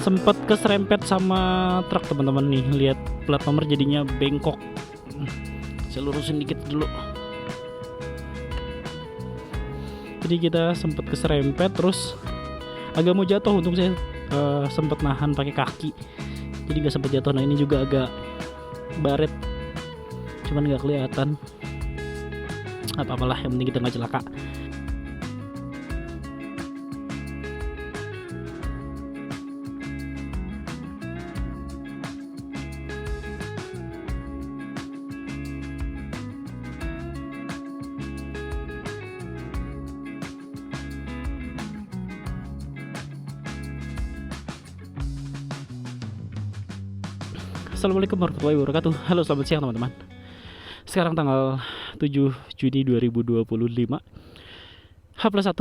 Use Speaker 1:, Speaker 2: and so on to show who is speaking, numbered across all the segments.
Speaker 1: Sempet keserempet sama truk teman-teman nih, lihat plat nomor jadinya bengkok. Saya lurusin dikit dulu. Jadi kita sempet keserempet, terus agak mau jatuh, untung saya sempet nahan pakai kaki, jadi nggak sempet jatuh. Nah ini juga agak baret, cuman nggak kelihatan. Apa-apalah, yang penting kita nggak celaka. Assalamualaikum warahmatullahi wabarakatuh. Halo, selamat siang teman-teman. Sekarang tanggal 7 Juni 2025, H+1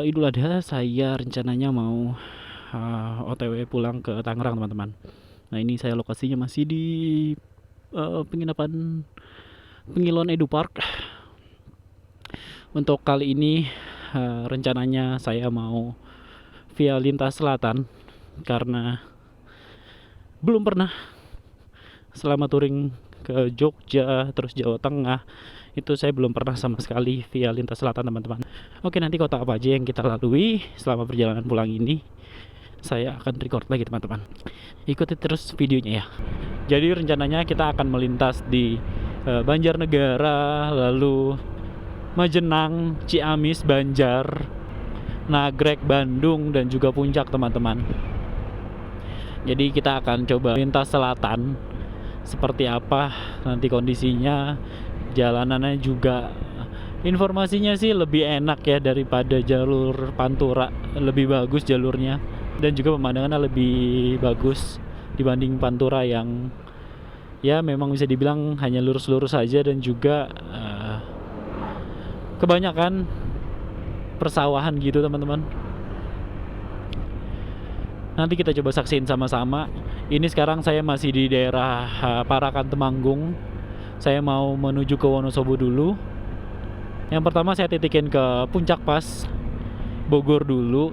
Speaker 1: Idul Adha. Saya rencananya mau OTW pulang ke Tangerang teman-teman. Nah ini saya lokasinya masih di penginapan Pengilon Edu Park. Untuk kali ini rencananya saya mau via lintas selatan, karena belum pernah selama touring ke Jogja terus Jawa Tengah itu saya belum pernah sama sekali via lintas selatan teman-teman. Oke, nanti kota apa aja yang kita lalui selama perjalanan pulang ini saya akan record lagi teman-teman. Ikuti terus videonya ya. Jadi rencananya kita akan melintas di Banjarnegara, lalu Majenang, Ciamis, Banjar, Nagrek, Bandung, dan juga Puncak teman-teman. Jadi kita akan coba lintas selatan seperti apa nanti kondisinya, jalanannya juga. Informasinya sih lebih enak ya daripada jalur Pantura, lebih bagus jalurnya, dan juga pemandangannya lebih bagus dibanding Pantura yang ya memang bisa dibilang hanya lurus-lurus saja, dan juga kebanyakan persawahan gitu teman-teman. Nanti kita coba saksiin sama-sama. Ini sekarang saya masih di daerah Parakan Temanggung. Saya mau menuju ke Wonosobo dulu. Yang pertama saya titikin ke Puncak Pas Bogor dulu.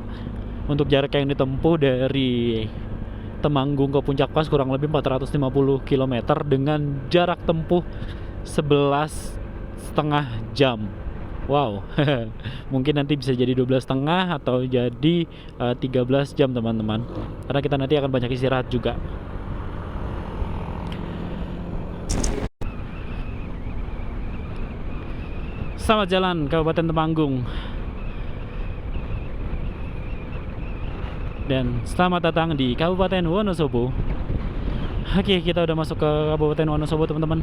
Speaker 1: Untuk jarak yang ditempuh dari Temanggung ke Puncak Pas kurang lebih 450 km dengan jarak tempuh 11,5 jam. Wow, mungkin nanti bisa jadi 12,5 atau jadi 13 jam teman-teman, karena kita nanti akan banyak istirahat juga. Selamat jalan Kabupaten Temanggung, dan selamat datang di Kabupaten Wonosobo. Oke, kita udah masuk ke Kabupaten Wonosobo teman-teman.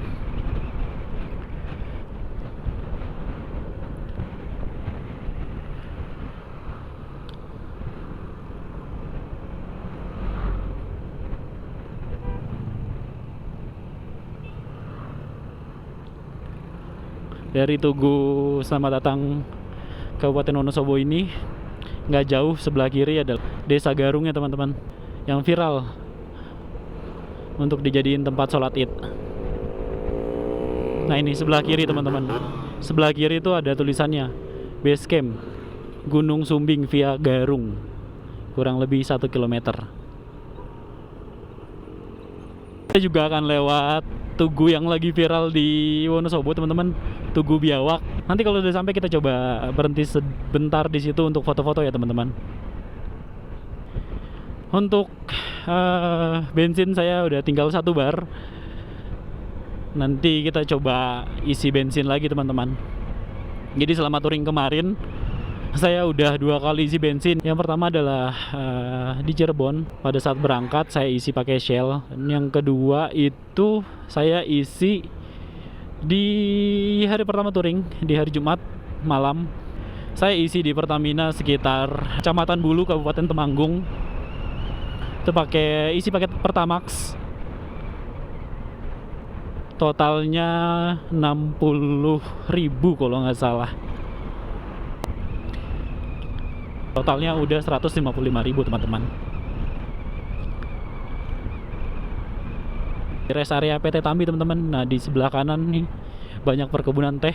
Speaker 1: Dari Tugu selamat datang Kabupaten Wonosobo ini nggak jauh sebelah kiri adalah Desa Garung ya teman-teman, yang viral untuk dijadiin tempat sholat id. Nah ini sebelah kiri teman-teman, sebelah kiri itu ada tulisannya Base Camp Gunung Sumbing via Garung, kurang lebih 1 km. Kita juga akan lewat Tugu yang lagi viral di Wonosobo teman-teman, Tugu Biawak. Nanti kalau udah sampai kita coba berhenti sebentar di situ untuk foto-foto ya teman-teman. Untuk bensin saya udah tinggal 1 bar. Nanti kita coba isi bensin lagi teman-teman. Jadi selama touring kemarin saya udah 2 kali isi bensin. Yang pertama adalah di Cirebon pada saat berangkat saya isi pakai Shell. Yang kedua itu saya isi di hari pertama touring, di hari Jumat malam. Saya isi di Pertamina sekitar Kecamatan Bulu, Kabupaten Temanggung. Itu pakai isi paket Pertamax. Totalnya 60.000 kalau nggak salah. Totalnya udah 155.000 teman-teman. Di rest area PT Tambi teman-teman. Nah di sebelah kanan nih banyak perkebunan teh.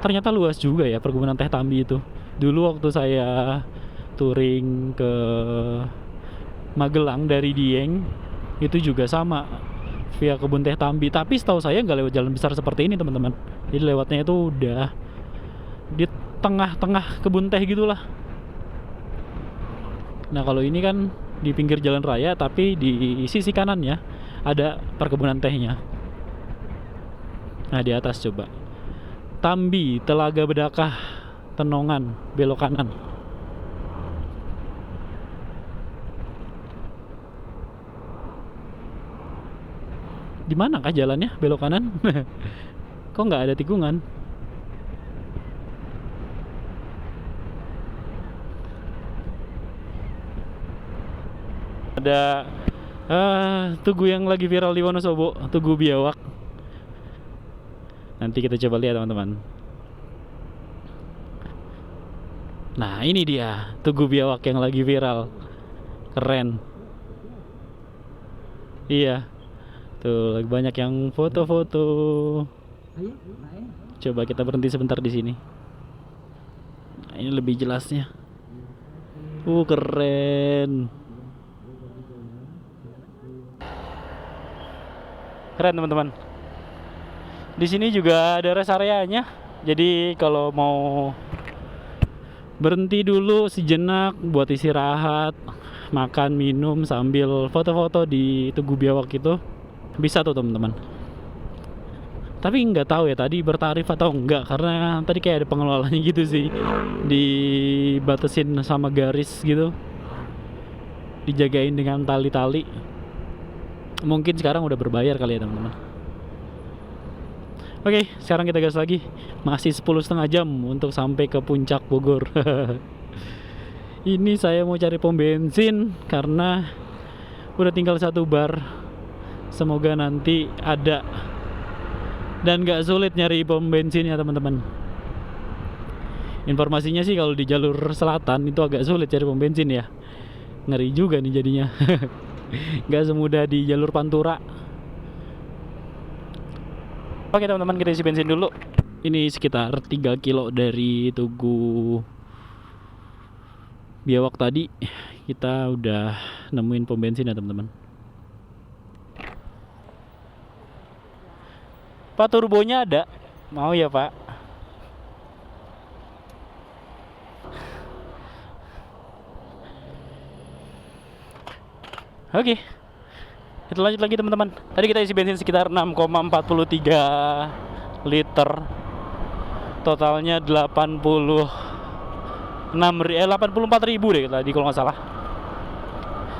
Speaker 1: Ternyata luas juga ya perkebunan teh Tambi itu. Dulu waktu saya touring ke Magelang dari Dieng itu juga sama via Kebun Teh Tambi, tapi setahu saya nggak lewat jalan besar seperti ini teman-teman. Jadi lewatnya itu udah di tengah-tengah kebun teh gitulah. Nah kalau ini kan di pinggir jalan raya, tapi di sisi kanannya ada perkebunan tehnya. Nah di atas coba Tambi, Telaga Bedakah, Tenongan, belok kanan. Di mana kah jalannya belok kanan? Kok nggak ada tikungan? Ada tugu yang lagi viral di Wonosobo, Tugu Biawak. Nanti kita coba lihat teman-teman. Nah ini dia Tugu Biawak yang lagi viral. Keren. Iya. Tuh lagi banyak yang foto-foto. Coba kita berhenti sebentar di sini. Nah, ini lebih jelasnya. Keren. Keren teman-teman. Di sini juga ada rest areanya. Jadi kalau mau berhenti dulu sejenak buat istirahat, makan, minum sambil foto-foto di Tugu Biawak itu bisa tuh teman-teman. Tapi nggak tahu ya tadi bertarif atau enggak, karena tadi kayak ada pengelolanya gitu sih, dibatasin sama garis gitu, dijagain dengan tali-tali. Mungkin sekarang udah berbayar kali ya teman-teman. Oke, sekarang kita gas lagi. Masih 10,5 jam untuk sampai ke puncak Bogor. Ini saya mau cari pom bensin karena udah tinggal 1 bar. Semoga nanti ada. Dan gak sulit nyari pom bensin ya teman-teman. Informasinya sih kalau di jalur selatan itu agak sulit cari pom bensin ya. Ngeri juga nih jadinya. Gak semudah di jalur Pantura. Oke teman-teman, kita isi bensin dulu. Ini sekitar 3 kilo dari Tugu Biawak tadi. Kita udah nemuin pom bensin ya teman-teman. Pak, turbonya ada? Mau ya Pak? Oke, kita lanjut lagi teman-teman. Tadi kita isi bensin sekitar 6,43 liter. Totalnya 84.000 deh tadi kalau nggak salah.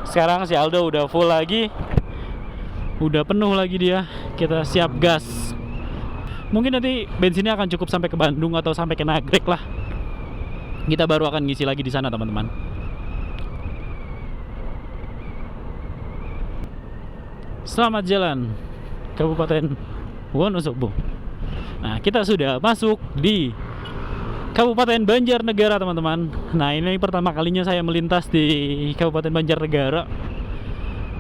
Speaker 1: Sekarang si Aldo udah full lagi, udah penuh lagi dia. Kita siap gas. Mungkin nanti bensinnya akan cukup sampai ke Bandung atau sampai ke Nagrek lah. Kita baru akan ngisi lagi di sana teman-teman. Selamat jalan Kabupaten Wonosobo. Nah kita sudah masuk di Kabupaten Banjarnegara teman-teman. Nah ini pertama kalinya saya melintas di Kabupaten Banjarnegara,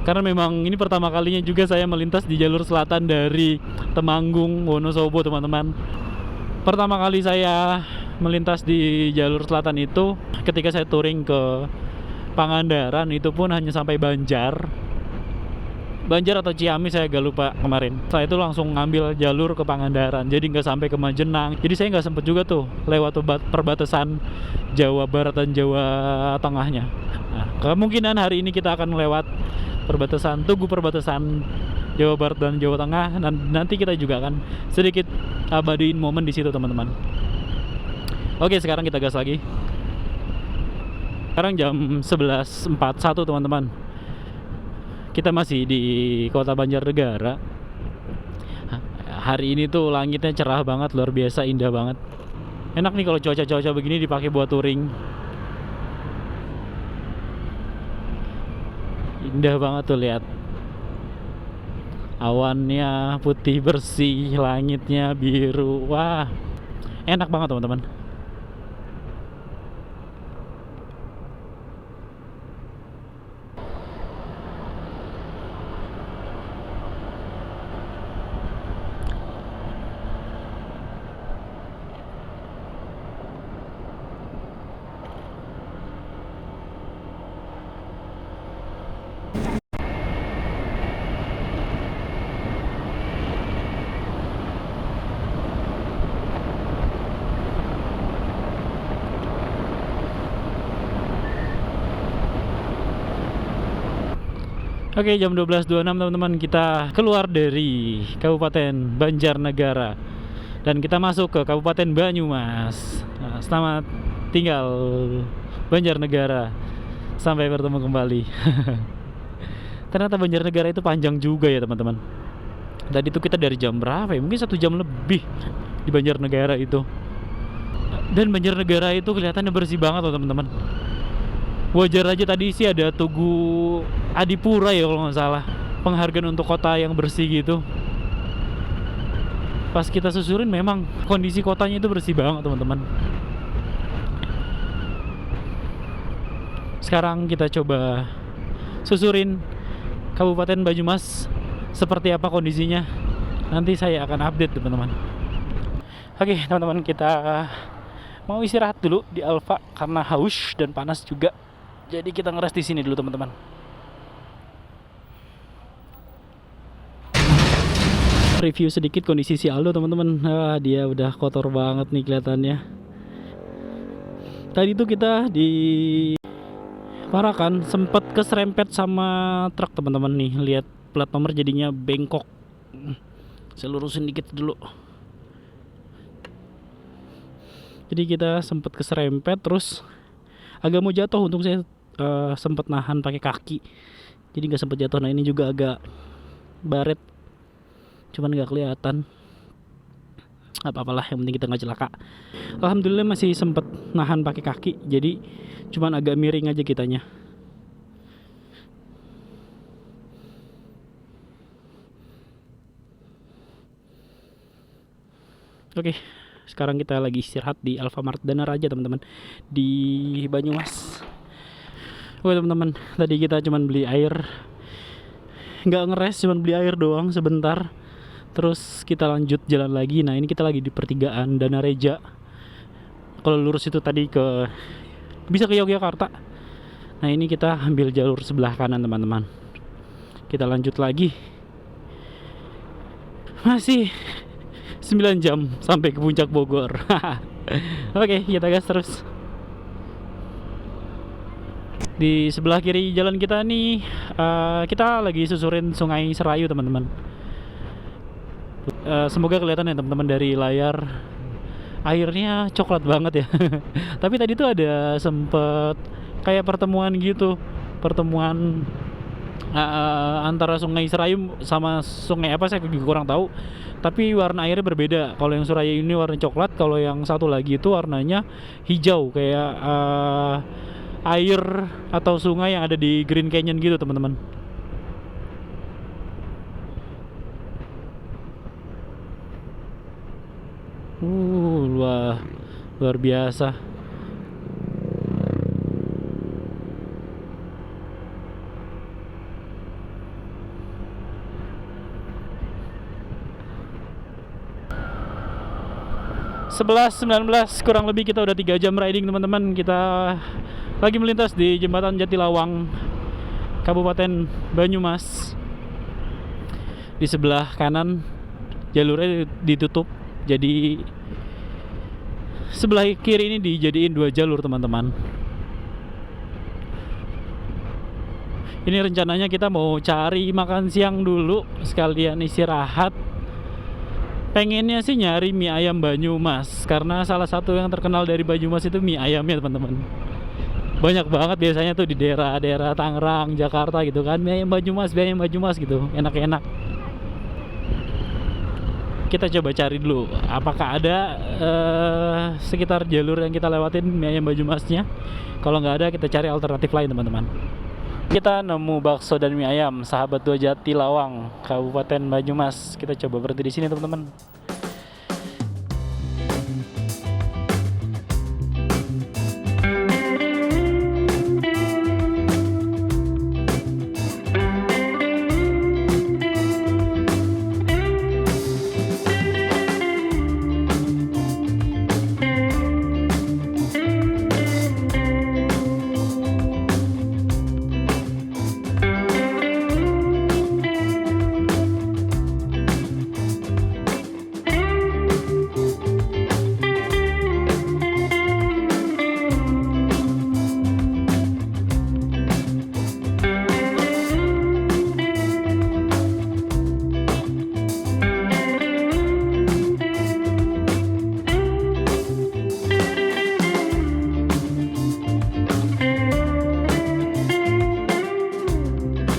Speaker 1: karena memang ini pertama kalinya juga saya melintas di jalur selatan dari Temanggung, Wonosobo teman-teman. Pertama kali saya melintas di jalur selatan itu ketika saya touring ke Pangandaran, itu pun hanya sampai Banjar atau Ciamis, saya agak lupa kemarin. Saya itu langsung ngambil jalur ke Pangandaran, jadi nggak sampai ke Majenang. Jadi saya nggak sempet juga tuh lewat perbatasan Jawa Barat dan Jawa Tengahnya. Nah, kemungkinan hari ini kita akan lewat Tugu perbatasan Jawa Barat dan Jawa Tengah. Dan nanti kita juga akan sedikit abadiin momen di situ teman-teman. Oke, sekarang kita gas lagi. Sekarang jam 11.41 teman-teman. Kita masih di kota Banjarnegara. Hari ini tuh langitnya cerah banget, luar biasa indah banget. Enak nih kalau cuaca-cuaca begini dipakai buat touring. Indah banget tuh, lihat. Awannya putih bersih, langitnya biru. Wah, enak banget teman-teman. Oke, jam 12.26 teman-teman, kita keluar dari Kabupaten Banjarnegara dan kita masuk ke Kabupaten Banyumas. Nah, selamat tinggal Banjarnegara, sampai bertemu kembali. Ternyata Banjarnegara itu panjang juga ya teman-teman. Tadi itu kita dari jam berapa ya? Mungkin 1 jam lebih di Banjarnegara itu. Dan Banjarnegara itu kelihatannya bersih banget loh teman-teman. Wajar aja tadi sih ada Tugu Adipura ya kalau nggak salah, penghargaan untuk kota yang bersih gitu. Pas kita susurin memang kondisi kotanya itu bersih banget teman-teman. Sekarang kita coba susurin Kabupaten Banyumas seperti apa kondisinya. Nanti saya akan update teman-teman. Oke teman-teman, kita mau istirahat dulu di Alfa karena haus dan panas juga. Jadi kita ngeres di sini dulu teman-teman. Review sedikit kondisi si Aldo teman-teman. Dia udah kotor banget nih kelihatannya. Tadi tuh kita di Parakan sempet keserempet sama truk teman-teman nih. Lihat plat nomor jadinya bengkok. Saya lurusin dikit dulu. Jadi kita sempet keserempet terus agak mau jatuh, untung saya sempet nahan pakai kaki. Jadi nggak sempet jatuh. Nah ini juga agak baret, cuman nggak kelihatan. Apa-apalah, yang penting kita nggak celaka. Alhamdulillah masih sempet nahan pakai kaki, jadi cuman agak miring aja kitanya. Oke, sekarang kita lagi istirahat di Alfamart Dana Raja teman-teman, di Banyumas. Oke teman-teman, tadi kita cuman beli air, nggak ngeres, cuman beli air doang sebentar. Terus kita lanjut jalan lagi. Nah ini kita lagi di pertigaan Dana Reja. Kalau lurus itu tadi bisa ke Yogyakarta. Nah ini kita ambil jalur sebelah kanan teman-teman. Kita lanjut lagi. Masih 9 jam sampai ke puncak Bogor. Oke, kita gas terus. Di sebelah kiri jalan kita nih, kita lagi susurin Sungai Serayu teman-teman. Semoga kelihatan ya teman-teman dari layar, airnya coklat banget ya. Tapi tadi tuh ada sempet kayak pertemuan gitu, pertemuan antara Sungai Serayu sama sungai apa saya kurang tahu. Tapi warna airnya berbeda. Kalau yang Serayu ini warna coklat, kalau yang satu lagi itu warnanya hijau kayak air atau sungai yang ada di Green Canyon gitu teman-teman. Luar biasa. Sebelas 19 kurang lebih kita udah 3 jam riding teman-teman. Kita lagi melintas di jembatan Jatilawang, Kabupaten Banyumas. Di sebelah kanan jalurnya ditutup, jadi sebelah kiri ini dijadiin 2 jalur teman-teman. Ini rencananya kita mau cari makan siang dulu sekalian istirahat. Pengennya sih nyari mie ayam Banyumas, karena salah satu yang terkenal dari Banyumas itu mie ayamnya teman-teman. Banyak banget biasanya tuh di daerah-daerah Tangerang, Jakarta gitu kan, mie ayam Banyumas gitu, enak-enak. Kita coba cari dulu apakah ada sekitar jalur yang kita lewatin mie ayam Banyumasnya. Kalau nggak ada, kita cari alternatif lain teman-teman. Kita nemu bakso dan mie ayam Sahabat 2 Jatilawang, Kabupaten Banyumas. Kita coba berhenti di sini teman-teman.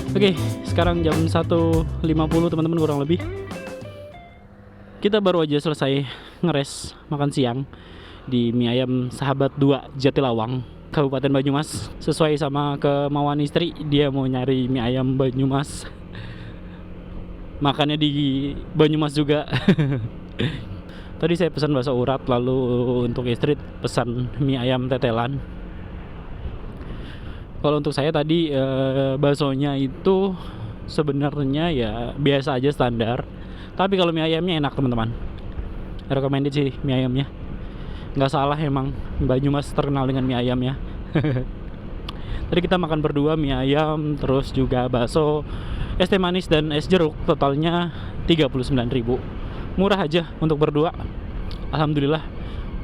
Speaker 1: Oke, sekarang jam 1.50 teman-teman kurang lebih. Kita baru aja selesai ngeres makan siang di mie ayam Sahabat 2 Jatilawang, Kabupaten Banyumas. Sesuai sama kemauan istri, dia mau nyari mie ayam Banyumas. Makannya di Banyumas juga. Tadi saya pesan bakso urat, lalu untuk istri pesan mie ayam tetelan. Kalau untuk saya tadi baksonya itu sebenarnya ya biasa aja, standar. Tapi kalau mie ayamnya enak teman-teman. Recommended sih mie ayamnya. Nggak salah emang, Banyumas terkenal dengan mie ayamnya. Tadi kita makan berdua mie ayam, terus juga bakso, es teh manis dan es jeruk, totalnya 39.000. Murah aja untuk berdua. Alhamdulillah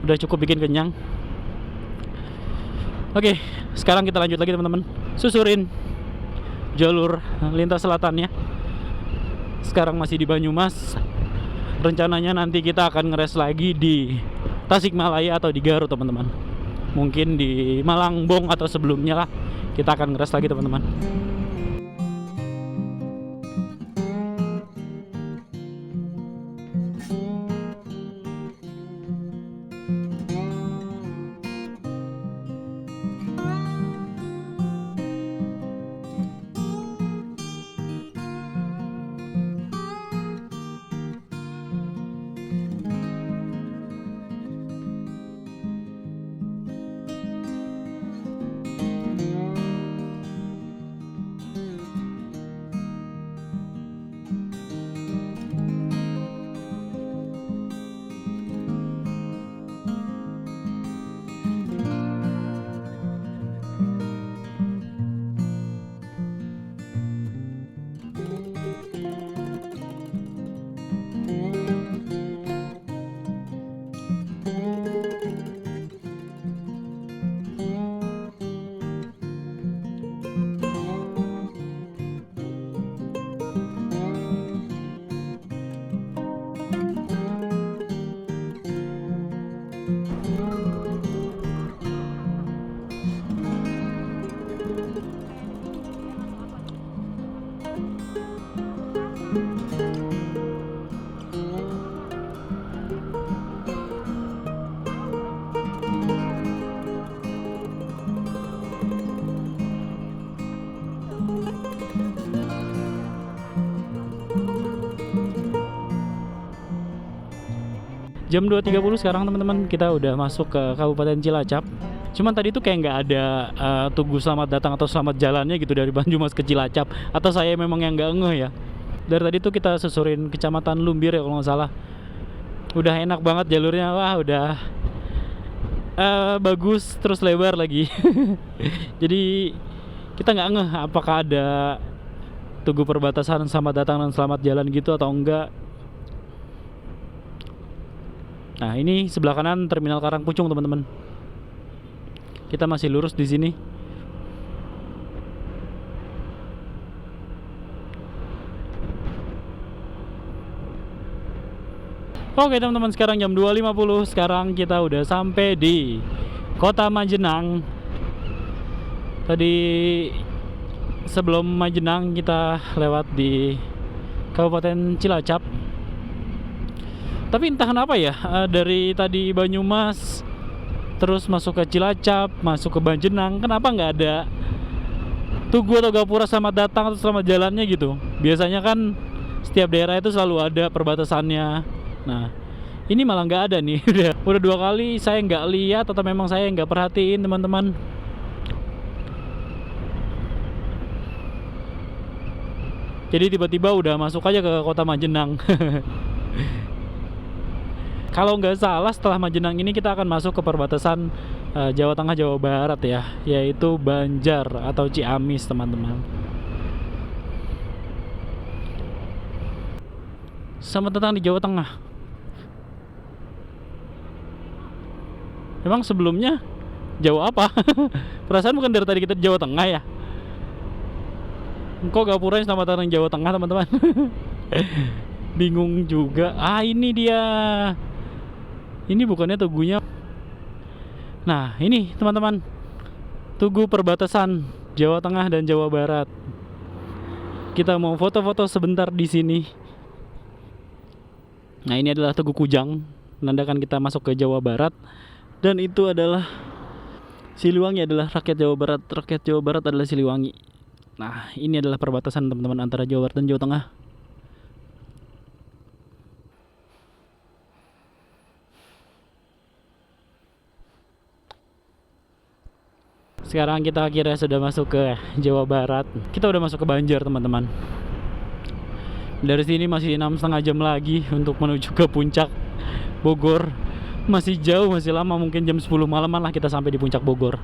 Speaker 1: udah cukup bikin kenyang. Oke, sekarang kita lanjut lagi teman-teman. Susurin jalur lintas selatannya. Sekarang masih di Banyumas. Rencananya nanti kita akan ngeres lagi di Tasikmalaya atau di Garut teman-teman. Mungkin di Malangbong atau sebelumnya lah kita akan ngeres lagi teman-teman. Jam 2.30 sekarang teman-teman, kita udah masuk ke Kabupaten Cilacap. Cuman tadi tuh kayak nggak ada tugu selamat datang atau selamat jalannya gitu dari Banyumas ke Cilacap. Atau saya memang yang nggak ngeh ya. Dari tadi tuh kita susurin Kecamatan Lumbir ya kalau nggak salah. Udah enak banget jalurnya, wah udah bagus, terus lebar lagi. Jadi kita nggak ngeh apakah ada tugu perbatasan selamat datang dan selamat jalan gitu atau enggak. Nah, ini sebelah kanan Terminal Karangpucung, teman-teman. Kita masih lurus di sini. Oke, teman-teman, sekarang jam 2.50. Sekarang kita udah sampai di Kota Majenang. Tadi sebelum Majenang kita lewat di Kabupaten Cilacap. Tapi entah kenapa ya, dari tadi Banyumas terus masuk ke Cilacap, masuk ke Majenang, kenapa nggak ada tugu atau gapura selamat datang atau selamat jalannya gitu. Biasanya kan setiap daerah itu selalu ada perbatasannya. Nah, ini malah nggak ada nih. Udah 2 kali saya nggak lihat atau memang saya nggak perhatiin teman-teman. Jadi tiba-tiba udah masuk aja ke Kota Majenang. Kalau nggak salah setelah Majenang ini kita akan masuk ke perbatasan Jawa Tengah Jawa Barat ya, yaitu Banjar atau Ciamis teman-teman. Selamat datang di Jawa Tengah. Emang sebelumnya Jawa apa? Perasaan bukan dari tadi kita di Jawa Tengah ya? Kok gapuranya selamat datang di Jawa Tengah teman-teman? Bingung juga. Ah, ini dia. Ini bukannya tugunya. Nah, ini teman-teman, tugu perbatasan Jawa Tengah dan Jawa Barat. Kita mau foto-foto sebentar di sini. Nah, ini adalah Tugu Kujang, menandakan kita masuk ke Jawa Barat. Dan itu adalah Siliwangi adalah rakyat Jawa Barat. Rakyat Jawa Barat adalah Siliwangi. Nah, ini adalah perbatasan teman-teman antara Jawa Barat dan Jawa Tengah. Sekarang kita akhirnya sudah masuk ke Jawa Barat. Kita udah masuk ke Banjar, teman-teman. Dari sini masih 6,5 jam lagi untuk menuju ke puncak Bogor. Masih jauh, masih lama, mungkin jam 10 malaman lah kita sampai di puncak Bogor.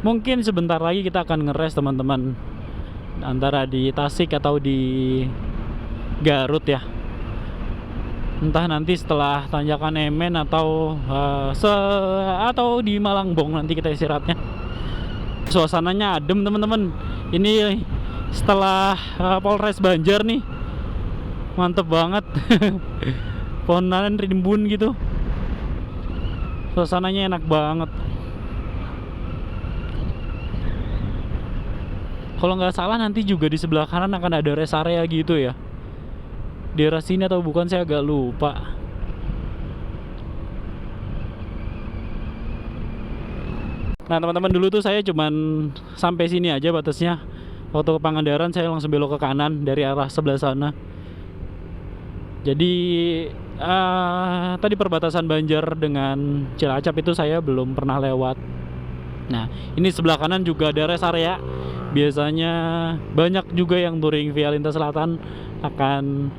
Speaker 1: Mungkin sebentar lagi kita akan ngeres, teman-teman, antara di Tasik atau di Garut ya. Entah nanti setelah tanjakan Emen atau atau di Malangbong nanti kita istirahatnya. Suasananya adem, teman-teman. Ini setelah Polres Banjar nih, mantep banget. Pohonan rimbun gitu, suasananya enak banget. Kalau nggak salah nanti juga di sebelah kanan akan ada rest area gitu ya. Daerah sini atau bukan saya agak lupa. Nah, teman-teman, dulu tuh saya cuman sampai sini aja batasnya. Waktu ke Pangandaran saya langsung belok ke kanan dari arah sebelah sana. Jadi tadi perbatasan Banjar dengan Cilacap itu saya belum pernah lewat. Nah, ini sebelah kanan juga ada rest area. Biasanya banyak juga yang touring via Lintas Selatan akan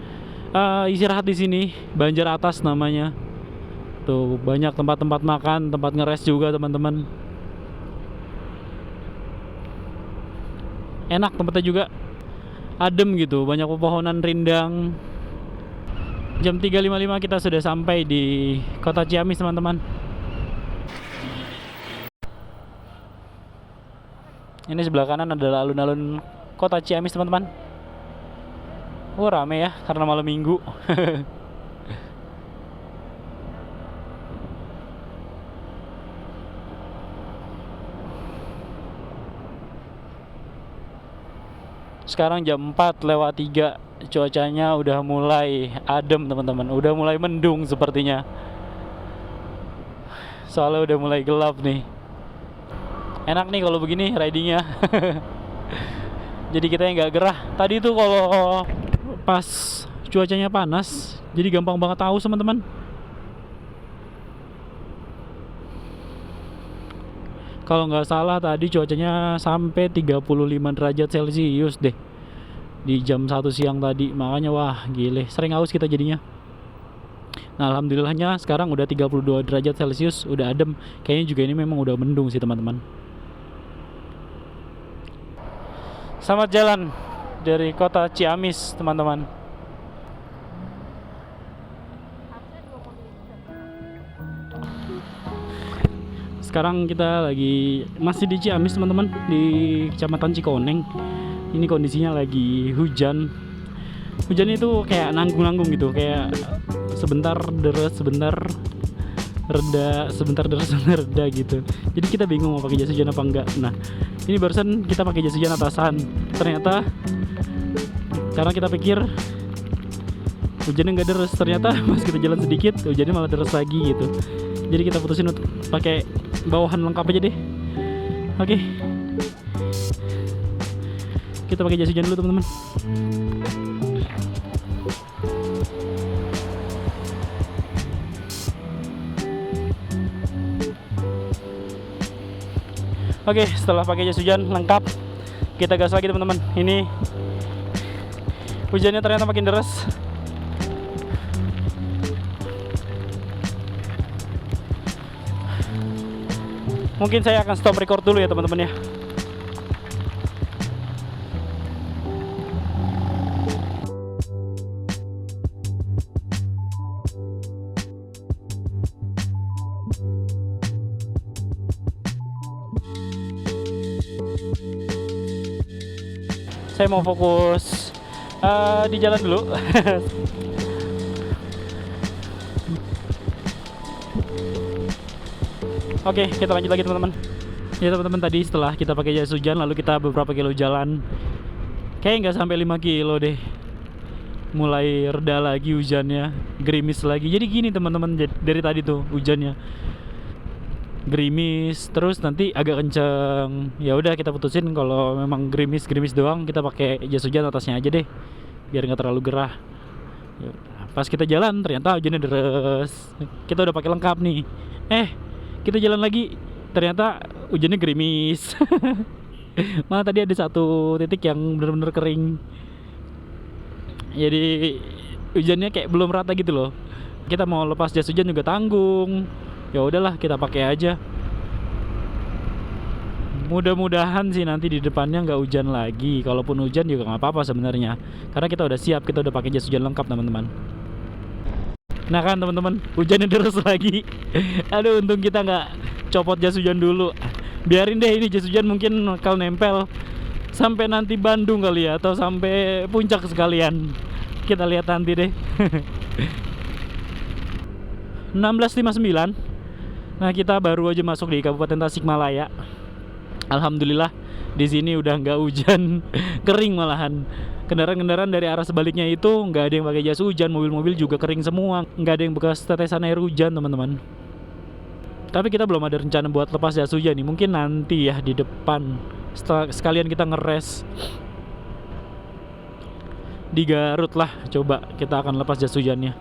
Speaker 1: istirahat di sini. Banjar Atas namanya. Tuh banyak tempat-tempat makan, tempat ngeres juga, teman-teman. Enak tempatnya juga, adem gitu, banyak pepohonan rindang. Jam 3.55 kita sudah sampai di kota Ciamis, teman-teman. Ini sebelah kanan adalah alun-alun kota Ciamis, teman-teman. Oh, rame ya karena malam minggu. Sekarang jam 4:03. Cuacanya udah mulai adem, teman-teman. Udah mulai mendung sepertinya. Soalnya udah mulai gelap nih. Enak nih kalau begini ridingnya. Jadi kita yang nggak gerah. Tadi tuh kalau pas cuacanya panas, jadi gampang banget aus, teman-teman. Kalau nggak salah tadi cuacanya sampai 35 derajat Celcius deh di jam 1 siang tadi. Makanya wah gile, sering aus kita jadinya. Nah, alhamdulillahnya sekarang udah 32 derajat Celcius, udah adem. Kayaknya juga ini memang udah mendung sih, teman-teman. Selamat jalan dari kota Ciamis, teman-teman. Sekarang kita lagi masih di Ciamis, teman-teman, di Kecamatan Cikoneng. Ini kondisinya lagi hujan. Hujan itu kayak nanggung-nanggung gitu, kayak sebentar deres, sebentar reda, sebentar deres, sebentar reda gitu. Jadi kita bingung mau pakai jas hujan apa enggak. Nah, ini barusan kita pakai jas hujan atasan. Ternyata karena kita pikir hujannya nggak deres, ternyata pas kita jalan sedikit hujannya malah deres lagi gitu. Jadi kita putusin untuk pakai bawahan lengkap aja deh. Oke. Kita pakai jas hujan dulu, teman-teman. Oke, setelah pakai jas hujan lengkap, kita gas lagi, teman-teman. Ini hujannya ternyata makin deras. Mungkin saya akan stop record dulu ya, teman-teman ya. Saya mau fokus di jalan dulu. Oke, kita lanjut lagi, teman-teman. Ya, teman-teman, tadi setelah kita pakai jas hujan lalu kita beberapa kilo jalan Kayak nggak sampai 5 kilo deh. Mulai reda lagi hujannya, gerimis lagi. Jadi gini teman-teman, dari tadi tuh hujannya gerimis, terus nanti agak kenceng. Ya udah kita putusin kalau memang gerimis doang, kita pakai jas hujan atasnya aja deh, biar nggak terlalu gerah. Ya udah, pas kita jalan ternyata hujannya deres. Kita udah pakai lengkap nih. Kita jalan lagi, ternyata hujannya gerimis. Malah tadi ada satu titik yang bener-bener kering. Jadi hujannya kayak belum rata gitu loh. Kita mau lepas jas hujan juga tanggung. Ya udahlah, kita pakai aja. Mudah-mudahan sih nanti di depannya nggak hujan lagi. Kalaupun hujan juga nggak apa-apa sebenarnya, karena kita udah siap, kita udah pakai jas hujan lengkap teman-teman. Nah kan teman-teman, hujannya deras lagi. Aduh, untung kita nggak copot jas hujan dulu. Biarin deh ini jas hujan mungkin bakal nempel sampai nanti Bandung kali ya, atau sampai puncak sekalian. Kita lihat nanti deh. 16.59. Nah, kita baru aja masuk di Kabupaten Tasikmalaya. Alhamdulillah di sini udah nggak hujan, kering malahan. Kendaraan-kendaraan dari arah sebaliknya itu nggak ada yang pakai jas hujan, mobil-mobil juga kering semua, nggak ada yang bekas tetesan air hujan teman-teman. Tapi kita belum ada rencana buat lepas jas hujan nih, mungkin nanti ya di depan. Setelah sekalian kita ngeres di Garut lah, coba kita akan lepas jas hujannya.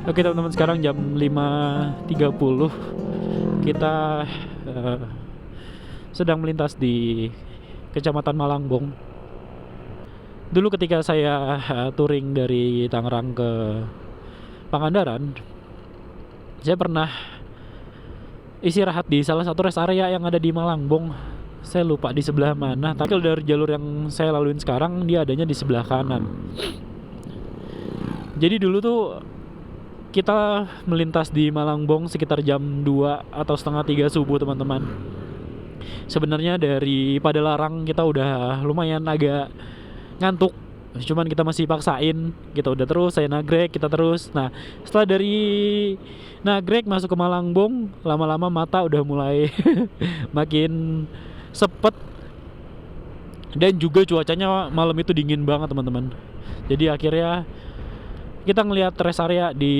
Speaker 1: Oke teman-teman, sekarang jam 5.30. Kita sedang melintas di Kecamatan Malangbong. Dulu ketika saya touring dari Tangerang ke Pangandaran, saya pernah istirahat di salah satu rest area yang ada di Malangbong. Saya lupa di sebelah mana, tapi kalau dari jalur yang saya laluin sekarang, dia adanya di sebelah kanan. Jadi dulu tuh kita melintas di Malangbong sekitar jam 2 atau setengah 3 subuh teman-teman. Sebenarnya dari Padalarang kita udah lumayan agak ngantuk, cuman kita masih paksain. Kita udah terus, saya nagrek, kita terus. Nah setelah dari nagrek masuk ke Malangbong, lama-lama mata udah mulai makin sepet. Dan juga cuacanya malam itu dingin banget teman-teman. Jadi akhirnya kita ngelihat rest area di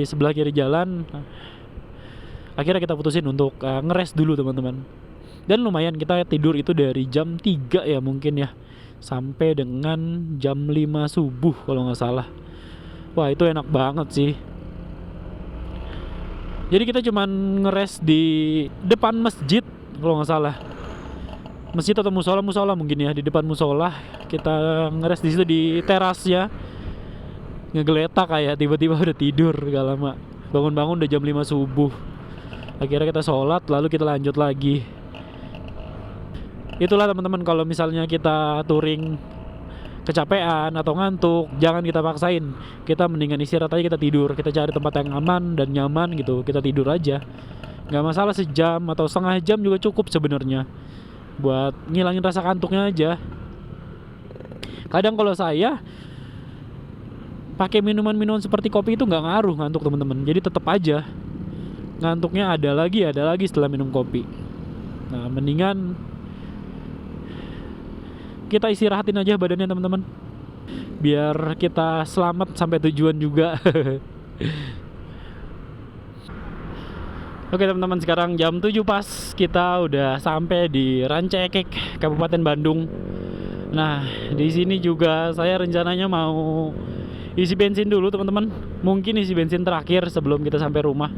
Speaker 1: sebelah kiri jalan. Akhirnya kita putusin untuk ngeres dulu teman-teman. Dan lumayan, kita tidur itu dari jam 3 ya mungkin ya, sampai dengan jam 5 subuh kalau nggak salah. Wah itu enak banget sih. Jadi kita cuman ngeres di depan masjid kalau nggak salah. Masjid atau musola mungkin ya, di depan musola. Kita ngeres di situ di teras ya. ngegeletak kayak tiba-tiba udah tidur gak lama. Bangun-bangun udah jam 5 subuh. Akhirnya kita sholat lalu kita lanjut lagi. Itulah teman-teman, kalau misalnya kita touring kecapean atau ngantuk, jangan kita paksain. Kita mendingan istirahat aja, kita tidur. Kita cari tempat yang aman dan nyaman gitu, kita tidur aja. Gak masalah, sejam atau setengah jam juga cukup sebenarnya buat ngilangin rasa kantuknya aja. Kadang kalau saya pakai minuman-minuman seperti kopi itu nggak ngaruh ngantuk teman-teman. Jadi tetap aja ngantuknya ada lagi setelah minum kopi. Nah, mendingan kita istirahatin aja badannya teman-teman, biar kita selamat sampai tujuan juga. Oke teman-teman, sekarang jam 7 pas, kita udah sampai di Rancaekek, Kabupaten Bandung. Nah, di sini juga saya rencananya mau isi bensin dulu teman-teman. Mungkin isi bensin terakhir sebelum kita sampai rumah.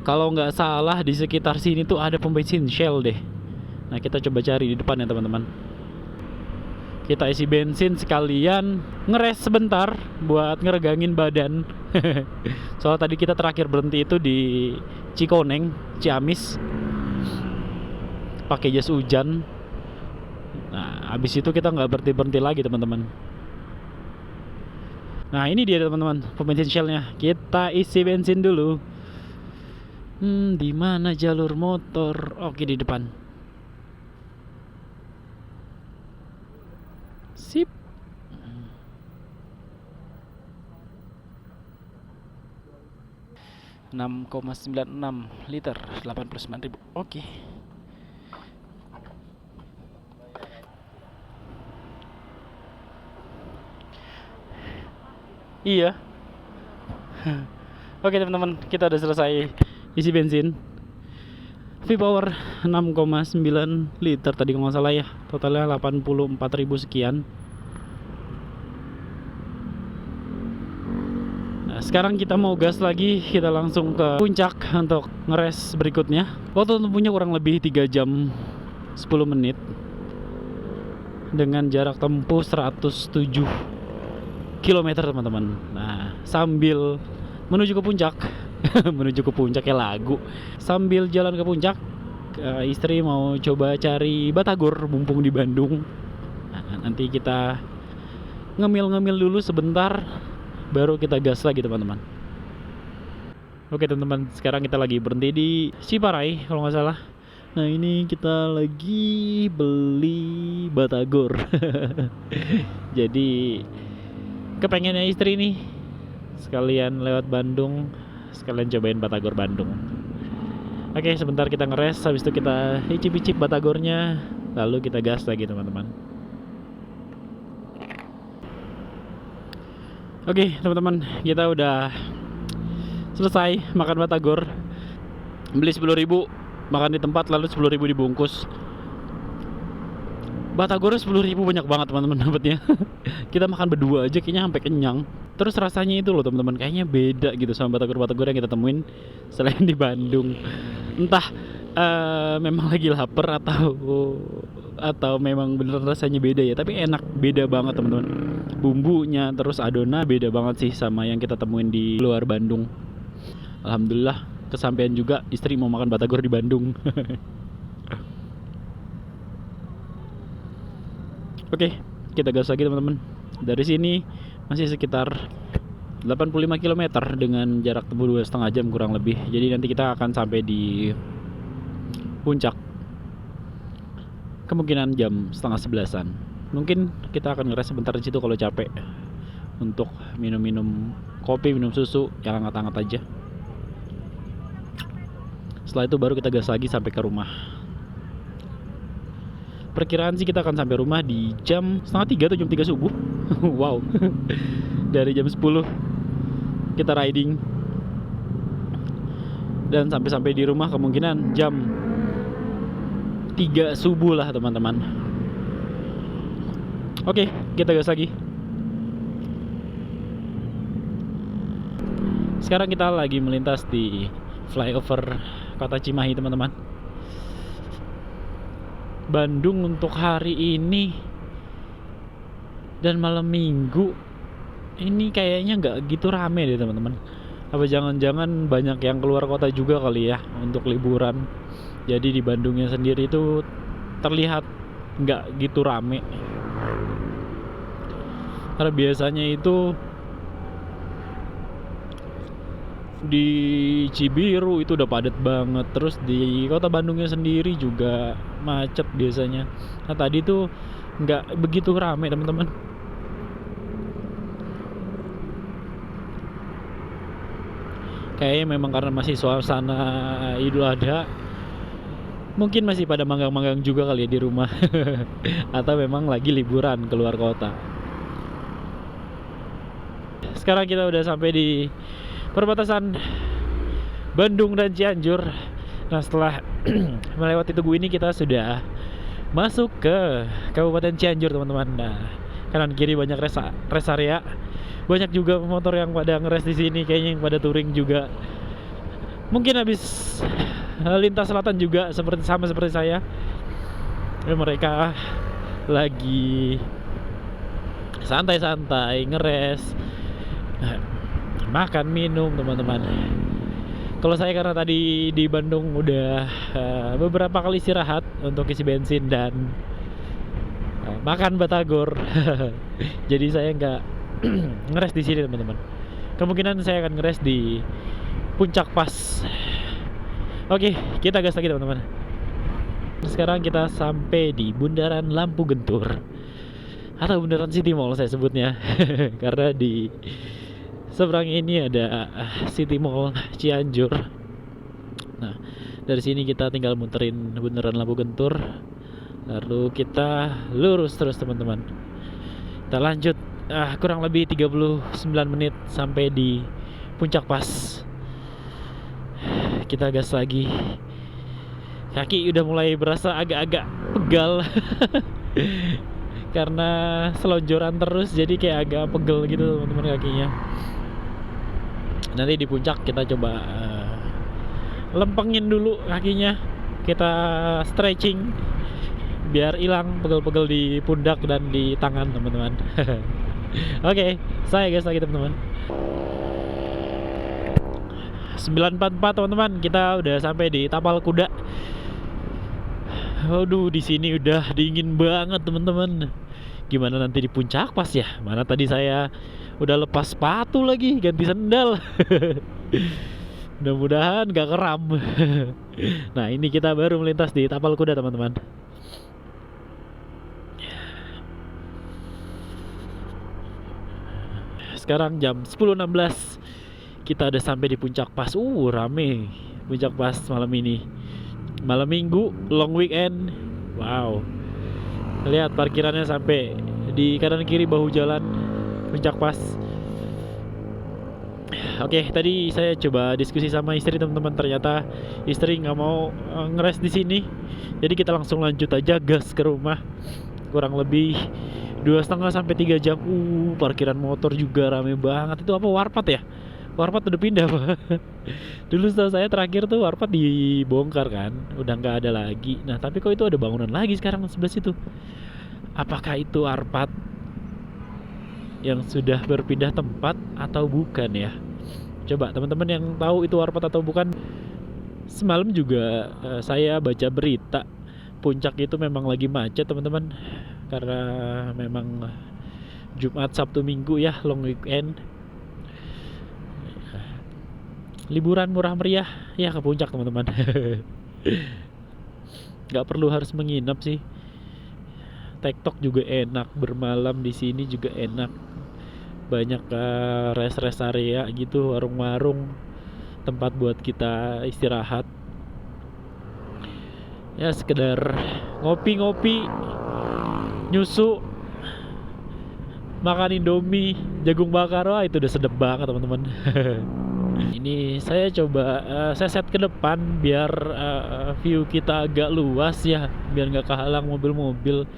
Speaker 1: Kalau nggak salah di sekitar sini tuh ada pom bensin Shell deh. Nah, kita coba cari di depan ya teman-teman. Kita isi bensin sekalian ngeres sebentar buat ngeregangin badan. Soal tadi kita terakhir berhenti itu di Cikoneng, Ciamis, pakai jas hujan. Nah, habis itu kita nggak berhenti lagi teman-teman. Nah, ini dia teman-teman, pom bensin Shellnya. Kita isi bensin dulu. Di mana jalur motor? Oke, di depan. Sip. $6,96 liter, 89.000. Oke. Iya. Oke teman-teman, kita udah selesai isi bensin. V-Power 6,9 liter tadi kalau nggak salah ya. Totalnya 84.000 sekian. Nah, sekarang kita mau gas lagi. Kita langsung ke puncak untuk ngeres berikutnya. Waktu tempuhnya kurang lebih 3 jam 10 menit dengan jarak tempuh 107 km teman-teman. Nah, sambil menuju ke puncak menuju ke puncak kayak lagu. Sambil jalan ke puncak, istri mau coba cari batagor mumpung di Bandung. Nah, nanti kita ngemil-ngemil dulu sebentar, baru kita gas lagi teman-teman. Oke teman-teman, sekarang kita lagi berhenti di Ciparai kalau nggak salah. Nah, ini kita lagi beli batagor. Jadi kepengennya istri nih sekalian lewat Bandung, sekalian cobain batagor Bandung. Oke, sebentar kita ngeres, habis itu kita icip-icip batagornya, lalu kita gas lagi teman-teman. Oke teman-teman, kita udah selesai makan batagor. Beli 10.000, makan di tempat, lalu 10.000 dibungkus. Batagornya 10.000 banyak banget teman-teman dapatnya. Kita makan berdua aja kayaknya sampai kenyang. Terus rasanya itu loh teman-teman, kayaknya beda gitu sama batagor-batagor yang kita temuin selain di Bandung. Entah memang lagi lapar atau memang beneran rasanya beda ya, tapi enak, beda banget teman-teman. Bumbunya terus adonan beda banget sih sama yang kita temuin di luar Bandung. Alhamdulillah kesampaian juga, istri mau makan batagor di Bandung. Oke, kita gas lagi teman-teman. Dari sini masih sekitar 85 km dengan jarak tempuh 2,5 jam kurang lebih. Jadi nanti kita akan sampai di puncak kemungkinan jam 10:30-an. Mungkin kita akan ngeres sebentar di situ kalau capek, untuk minum-minum kopi, minum susu yang hangat-hangat aja. Setelah itu baru kita gas lagi sampai ke rumah. Perkiraan sih kita akan sampai rumah di jam 2:30 atau jam 3 subuh. Wow. Dari jam 10 kita riding, dan sampai di rumah kemungkinan jam 3 subuh lah teman-teman. Oke, kita gas lagi. Sekarang kita lagi melintas di flyover Kota Cimahi teman-teman. Bandung untuk hari ini dan malam minggu ini kayaknya nggak gitu rame deh teman-teman. Apa jangan-jangan banyak yang keluar kota juga kali ya untuk liburan. Jadi di Bandungnya sendiri itu terlihat nggak gitu rame. Karena biasanya itu di Cibiru itu udah padat banget. Terus di kota Bandungnya sendiri juga macet biasanya. Nah tadi tuh nggak begitu rame teman-teman. Kayaknya memang karena masih suasana Idul Adha, mungkin masih pada manggang-manggang juga kali ya di rumah. Atau memang lagi liburan keluar kota. Sekarang kita udah sampai di perbatasan Bandung dan Cianjur. Nah setelah melewati Tugu ini kita sudah masuk ke Kabupaten Cianjur teman-teman. Nah kanan kiri banyak rest area. Banyak juga pemotor yang pada ngeres di sini, kayaknya yang pada touring juga. Mungkin habis lintas selatan juga sama seperti saya. Mereka lagi santai-santai ngeres, makan minum teman-teman. Kalau saya karena tadi di Bandung udah beberapa kali istirahat untuk isi bensin dan makan batagor. Jadi saya nggak ngeres di sini teman-teman. Kemungkinan saya akan ngeres di Puncak Pas. Oke, kita gas lagi teman-teman. Sekarang kita sampai di Bundaran Lampu Gentur atau Bundaran City Mall saya sebutnya. Karena di seberang ini ada City Mall Cianjur. Nah, dari sini kita tinggal muterin Bundaran Lampu Gentur. Lalu kita lurus terus teman-teman. Kita lanjut kurang lebih 39 menit sampai di Puncak Pas. Kita gas lagi. Kaki udah mulai berasa agak-agak pegal. Karena selonjoran terus jadi kayak agak pegel gitu teman-teman kakinya. Nanti di puncak kita coba lempengin dulu kakinya. Kita stretching biar hilang pegel-pegel di pundak dan di tangan teman-teman. Oke, saya guys lagi teman-teman. 944 teman-teman, kita udah sampai di Tapal Kuda. Waduh, di sini udah dingin banget teman-teman. Gimana nanti di Puncak Pas ya? Mana tadi saya udah lepas sepatu lagi, ganti sendal. Mudah-mudahan gak keram. Nah, ini kita baru melintas di Tapal Kuda teman-teman. Sekarang jam 10.16. Kita udah sampai di Puncak Pas. Rame Puncak Pas malam ini. Malam Minggu, long weekend. Wow. Lihat parkirannya sampai di kanan kiri bahu jalan Puncak Pas. Oke, tadi saya coba diskusi sama istri teman-teman. Ternyata istri nggak mau ngeres di sini. Jadi kita langsung lanjut aja gas ke rumah. Kurang lebih 2,5 sampai 3 jam. Parkiran motor juga rame banget. Itu apa, Warpat ya? Warpat udah pindah Pak. Dulu setahu saya terakhir tuh Warpat dibongkar kan, udah nggak ada lagi. Nah tapi kok itu ada bangunan lagi sekarang sebelah situ. Apakah itu Warpat yang sudah berpindah tempat atau bukan ya? Coba teman-teman yang tahu itu Warpat atau bukan. Semalam juga saya baca berita Puncak itu memang lagi macet teman-teman. Karena memang Jumat, Sabtu, Minggu ya, long weekend. Liburan murah meriah ya ke Puncak teman-teman. Nggak perlu harus menginap sih. TikTok juga enak, bermalam di sini juga enak. Banyak rest area gitu, warung-warung, tempat buat kita istirahat. Ya sekedar ngopi-ngopi, nyusu, makan Indomie, jagung bakar, wah itu udah sedep banget teman-teman. Ini saya coba saya set ke depan biar view kita agak luas ya, biar nggak kehalang mobil-mobil.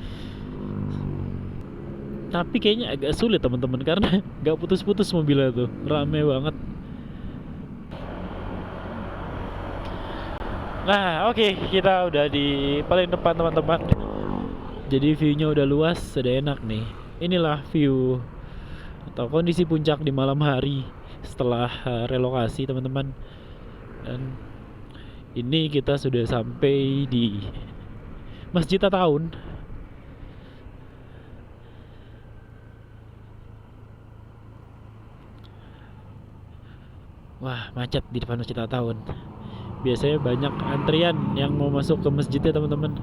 Speaker 1: Tapi kayaknya agak sulit teman-teman karena nggak putus-putus mobilnya tuh, rame banget. Nah oke, kita udah di paling depan teman-teman. Jadi viewnya udah luas, udah enak nih. Inilah view atau kondisi puncak di malam hari setelah relokasi teman-teman. Dan ini kita sudah sampai di Masjid At-Taun. Wah, macet di depan Masjid At-Taun. Biasanya banyak antrian yang mau masuk ke masjidnya teman-teman.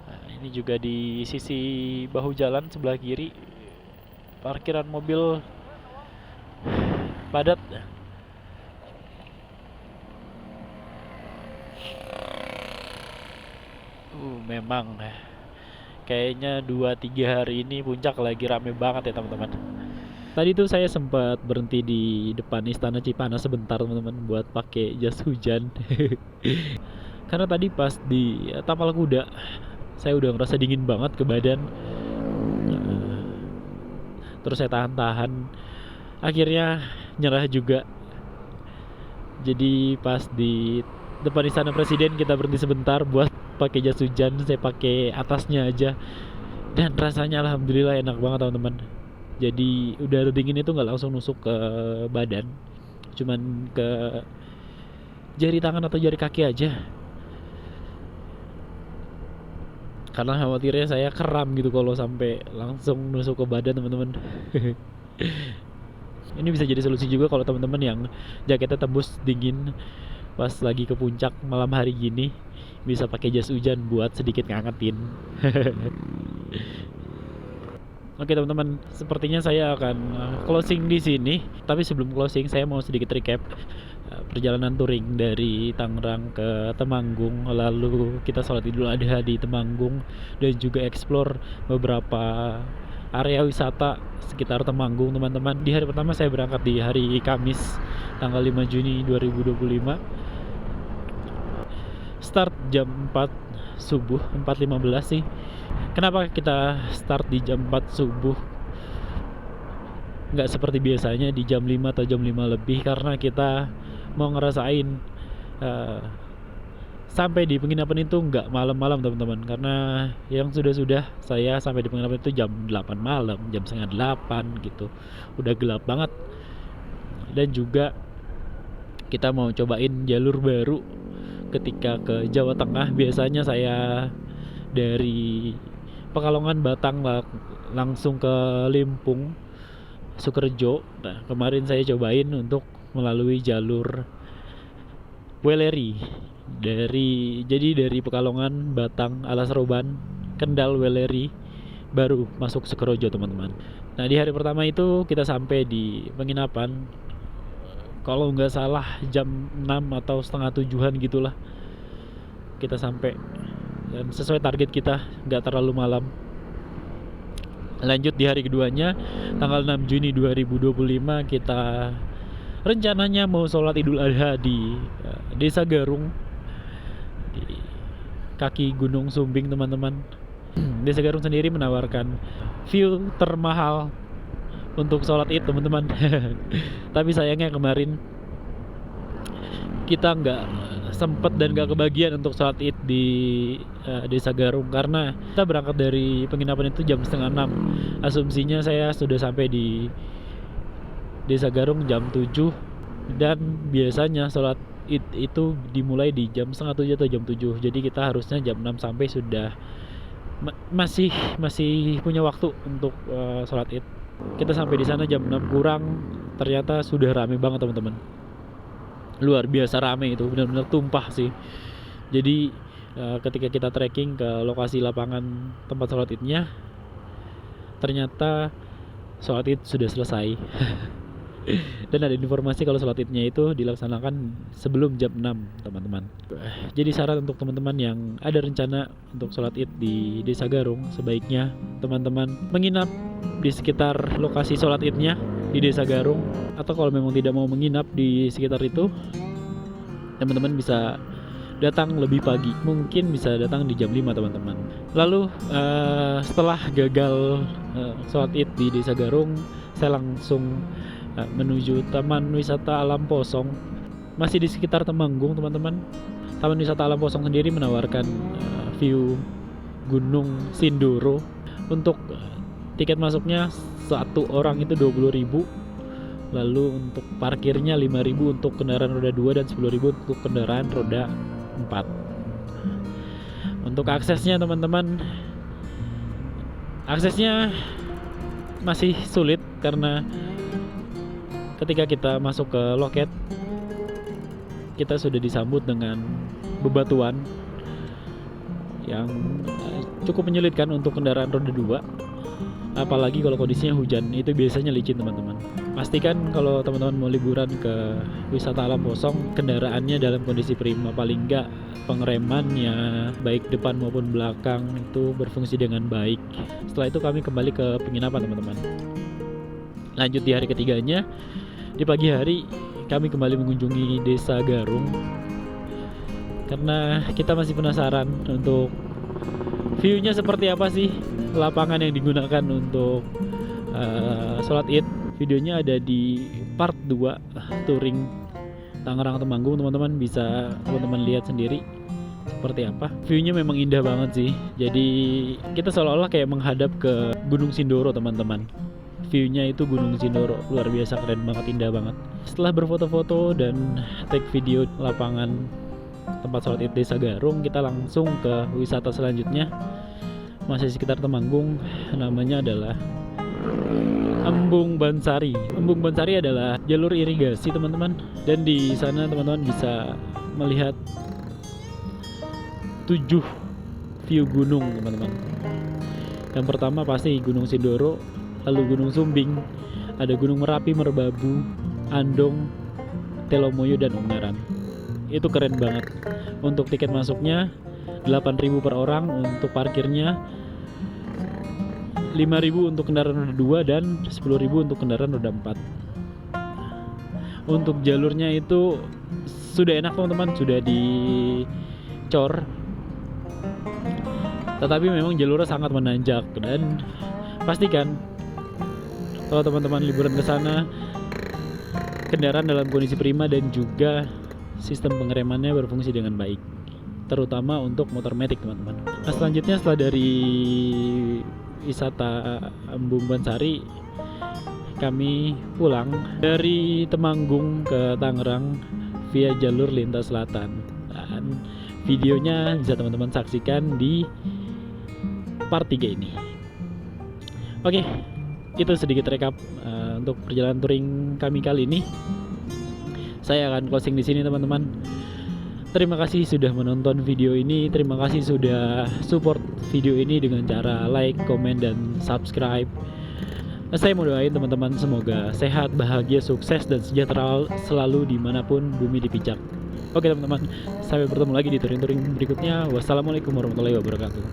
Speaker 1: Nah, ini juga di sisi bahu jalan sebelah kiri, parkiran mobil padat. Memang kayaknya 2-3 hari ini puncak lagi rame banget ya teman-teman. Tadi tuh saya sempat berhenti di depan Istana Cipanas sebentar teman-teman buat pakai jas hujan. Karena tadi pas di tapal kuda saya udah ngerasa dingin banget ke badan. Terus saya tahan-tahan, akhirnya nyerah juga. Jadi pas di depan Istana Presiden kita berhenti sebentar buat pakai jas hujan. Saya pakai atasnya aja dan rasanya alhamdulillah enak banget teman-teman. Jadi udara dingin itu nggak langsung nusuk ke badan, cuman ke jari tangan atau jari kaki aja. Karena khawatirnya saya kram gitu kalau sampai langsung nusuk ke badan teman-teman. Ini bisa jadi solusi juga kalau teman-teman yang jaketnya tembus dingin pas lagi ke puncak malam hari gini, bisa pakai jas hujan buat sedikit ngangetin. Oke teman-teman, sepertinya saya akan closing di sini. Tapi sebelum closing, saya mau sedikit recap perjalanan touring dari Tangerang ke Temanggung. Lalu kita sholat Idul Adha di Temanggung dan juga explore beberapa area wisata sekitar Temanggung teman-teman. Di hari pertama saya berangkat di hari Kamis tanggal 5 Juni 2025. Start jam 4 subuh, 4.15 sih. Kenapa kita start di jam 4 subuh, nggak seperti biasanya di jam 5 atau jam 5 lebih? Karena kita mau ngerasain sampai di penginapan itu nggak malam-malam teman-teman. Karena yang sudah-sudah saya sampai di penginapan itu jam 8 malam, jam setengah 8 gitu, udah gelap banget. Dan juga kita mau cobain jalur baru ketika ke Jawa Tengah. Biasanya saya dari Pekalongan, Batang langsung ke Limpung, Sukorejo. Nah, kemarin saya cobain untuk melalui jalur Weleri. Jadi dari Pekalongan, Batang, Alas Roban, Kendal, Weleri, baru masuk Sukorejo teman-teman. Nah, di hari pertama itu kita sampai di penginapan, kalau nggak salah jam 6 atau setengah 7-an gitulah kita sampai. Dan sesuai target kita, nggak terlalu malam. Lanjut di hari keduanya, tanggal 6 Juni 2025, kita rencananya mau sholat Idul Adha di Desa Garung, di kaki Gunung Sumbing teman-teman. Desa Garung sendiri menawarkan view termahal untuk sholat Id teman-teman. Tapi sayangnya kemarin kita nggak sempet dan gak kebagian untuk sholat Id di Desa Garung, karena kita berangkat dari penginapan itu jam setengah 6. Asumsinya saya sudah sampai di Desa Garung jam 7, dan biasanya sholat Id itu dimulai di jam setengah 7 atau jam 7. Jadi kita harusnya jam 6 sampai sudah masih punya waktu untuk sholat Id. Kita sampai di sana jam 6 kurang, ternyata sudah rame banget teman-teman. Luar biasa rame itu, benar-benar tumpah sih. Jadi ketika kita trekking ke lokasi lapangan tempat sholat Idnya, ternyata sholat Id sudah selesai. Dan ada informasi kalau sholat Idnya itu dilaksanakan sebelum jam 6 teman-teman. Jadi saran untuk teman-teman yang ada rencana untuk sholat Id di Desa Garung, sebaiknya teman-teman menginap di sekitar lokasi sholat Idnya di Desa Garung. Atau kalau memang tidak mau menginap di sekitar itu, teman-teman bisa datang lebih pagi, mungkin bisa datang di jam 5 teman-teman. Lalu setelah gagal sholat Id di Desa Garung, saya langsung menuju Taman Wisata Alam Posong, masih di sekitar Temanggung teman-teman. Taman Wisata Alam Posong sendiri menawarkan view Gunung Sindoro. Untuk tiket masuknya satu orang itu 20.000. Lalu untuk parkirnya 5.000 untuk kendaraan roda 2 dan 10.000 untuk kendaraan roda 4. Untuk aksesnya teman-teman, aksesnya masih sulit karena ketika kita masuk ke loket kita sudah disambut dengan bebatuan yang cukup menyulitkan untuk kendaraan roda 2, apalagi kalau kondisinya hujan. Itu biasanya licin teman-teman. Pastikan kalau teman-teman mau liburan ke wisata alam Posong, kendaraannya dalam kondisi prima, paling enggak pengeremannya baik depan maupun belakang itu berfungsi dengan baik. Setelah itu kami kembali ke penginapan teman-teman. Lanjut di hari ketiganya, di pagi hari kami kembali mengunjungi Desa Garung karena kita masih penasaran untuk view-nya seperti apa sih lapangan yang digunakan untuk sholat id. Videonya ada di part 2 touring Tangerang Temanggung, teman-teman bisa teman-teman lihat sendiri seperti apa. View-nya memang indah banget sih. Jadi kita seolah-olah kayak menghadap ke Gunung Sindoro teman-teman. View-nya itu Gunung Sindoro, luar biasa, keren banget, indah banget. Setelah berfoto-foto dan take video lapangan tempat sholat id Desa Garung, kita langsung ke wisata selanjutnya, masih sekitar Temanggung. Namanya adalah Embung Bansari. Embung Bansari adalah jalur irigasi teman-teman, dan di sana teman-teman bisa melihat 7 view gunung teman-teman. Yang pertama pasti Gunung Sindoro, lalu Gunung Sumbing, ada Gunung Merapi, Merbabu, Andong, Telomoyo, dan Ungaran. Itu keren banget. Untuk tiket masuknya 8.000 per orang, untuk parkirnya 5.000 untuk kendaraan roda 2 dan 10.000 untuk kendaraan roda 4. Untuk jalurnya itu sudah enak teman-teman, sudah dicor, tetapi memang jalurnya sangat menanjak. Dan pastikan kalau teman-teman liburan ke sana, kendaraan dalam kondisi prima dan juga sistem pengeremannya berfungsi dengan baik, terutama untuk motor matic teman-teman. Nah, selanjutnya setelah dari wisata Embung Bansari, kami pulang dari Temanggung ke Tangerang via jalur lintas selatan, dan videonya bisa teman-teman saksikan di part 3 ini. Oke, itu sedikit rekap untuk perjalanan touring kami kali ini. Saya akan closing di sini teman-teman. Terima kasih sudah menonton video ini. Terima kasih sudah support video ini dengan cara like, komen, dan subscribe. Saya mau doain teman-teman semoga sehat, bahagia, sukses, dan sejahtera selalu dimanapun bumi dipijak. Oke teman-teman, sampai bertemu lagi di touring-touring berikutnya. Wassalamualaikum warahmatullahi wabarakatuh.